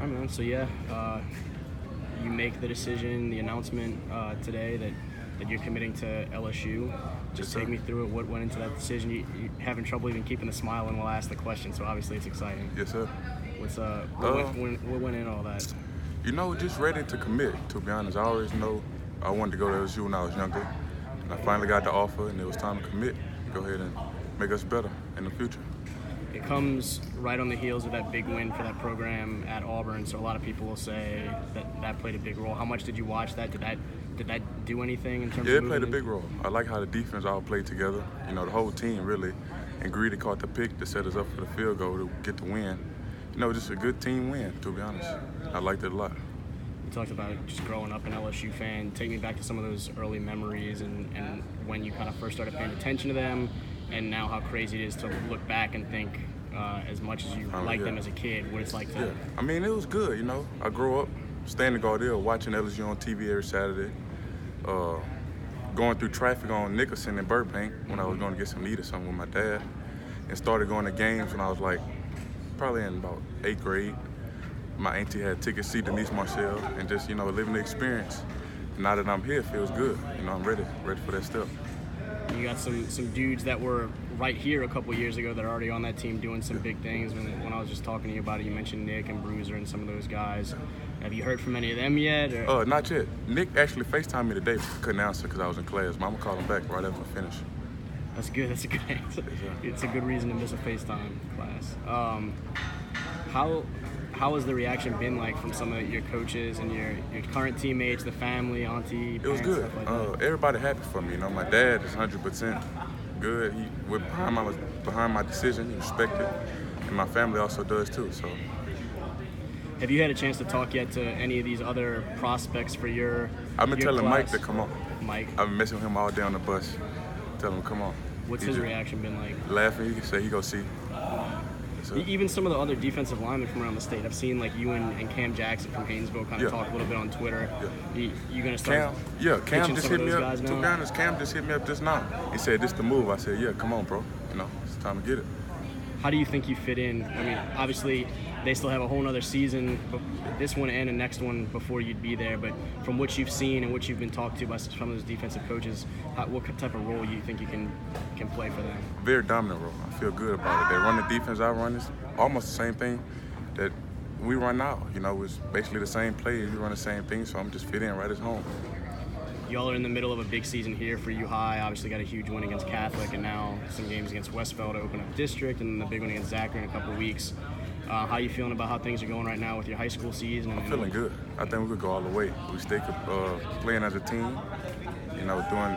All right, man. So yeah, you make the decision, the announcement today that you're committing to LSU. Just take me through it. What went into that decision? You having trouble even keeping a smile when we'll ask the question, so obviously it's exciting. Yes, sir. What went in all that? Just ready to commit, to be honest. I always know I wanted to go to LSU when I was younger. And I finally got the offer, and it was time to commit. Go ahead and make us better in the future. It comes right on the heels of that big win for that program at Auburn, so a lot of people will say that played a big role. How much did you watch that? Did that do anything in terms of Yeah, it played a big role. I like how the defense all played together. The whole team really. And Greedy caught the pick to set us up for the field goal to get the win. Just a good team win, to be honest. I liked it a lot. You talked about just growing up an LSU fan. Take me back to some of those early memories and when you kind of first started paying attention to them, and now how crazy it is to look back and think as much as you liked them as a kid, what it's like to... Yeah, it was good, I grew up standing Gardell, watching LSU on TV every Saturday, going through traffic on Nicholson and Burbank when I was going to get some meat or something with my dad, and started going to games when I was probably in about 8th grade. My auntie had tickets to see Denise Marcel, and just, living the experience. Now that I'm here, it feels good. I'm ready for that step. You got some dudes that were right here a couple years ago that are already on that team doing some big things. When I was just talking to you about it, you mentioned Nick and Bruiser and some of those guys. Have you heard from any of them yet? Or? Not yet. Nick actually FaceTimed me today, couldn't answer because I was in class. But I'm going to call him back right after I finish. That's good. That's a good answer. It's a good reason to miss a FaceTime class. How has the reaction been like from some of your coaches and your current teammates, the family, auntie, parents? It was good. Stuff like that? Everybody happy for me. My dad is 100% good. He was behind my decision. He respected, and my family also does too. So. Have you had a chance to talk yet to any of these other prospects for your? I've been telling class? Mike to come on. Mike. I've been messing with him all day on the bus. Tell him come on. What's his reaction been like? Laughing. He say he go see. So. Even some of the other defensive linemen from around the state. I've seen you and Cam Jackson from Haynesville kind of talk a little bit on Twitter. Yeah. You gonna start? Cam just hit me up. To be honest, Cam just hit me up just now. He said, "This the move." I said, "Yeah, come on, bro. It's time to get it." How do you think you fit in? Obviously, they still have a whole other season, this one and the next one before you'd be there. But from what you've seen and what you've been talked to by some of those defensive coaches, what type of role you think you can play for them? Very dominant role. I feel good about it. They run the defense, I run this. Almost the same thing that we run now. It's basically the same plays. We run the same thing, so I'm just fit in right as home. Y'all are in the middle of a big season here for U High. Obviously got a huge win against Catholic, and now some games against Westfeld to open up district, and then the big one against Zachary in a couple of weeks. How are you feeling about how things are going right now with your high school season? I'm feeling good. I think we could go all the way. We stay playing as a team,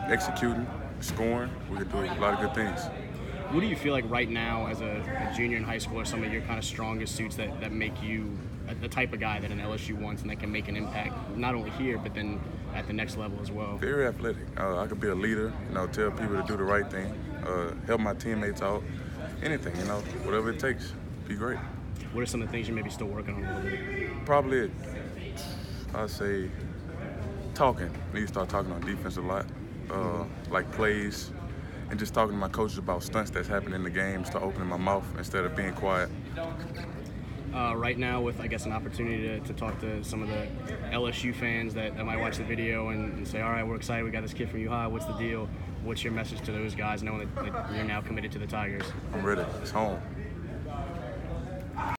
executing, scoring. We could do a lot of good things. What do you feel like right now as a junior in high school are some of your kind of strongest suits that make you the type of guy that an LSU wants and that can make an impact, not only here, but then at the next level as well? Very athletic. I could be a leader, tell people to do the right thing, help my teammates out, anything, whatever it takes, be great. What are some of the things you're maybe still working on a little bit? Probably, I'd say, talking. I need to start talking on defense a lot, like plays, and just talking to my coaches about stunts that's happening in the game, start opening my mouth instead of being quiet. Right now, with, I guess, an opportunity to talk to some of the LSU fans that might watch the video and say, all right, we're excited, we got this kid from U High, what's the deal? What's your message to those guys knowing that you're now committed to the Tigers? I'm ready. It's home.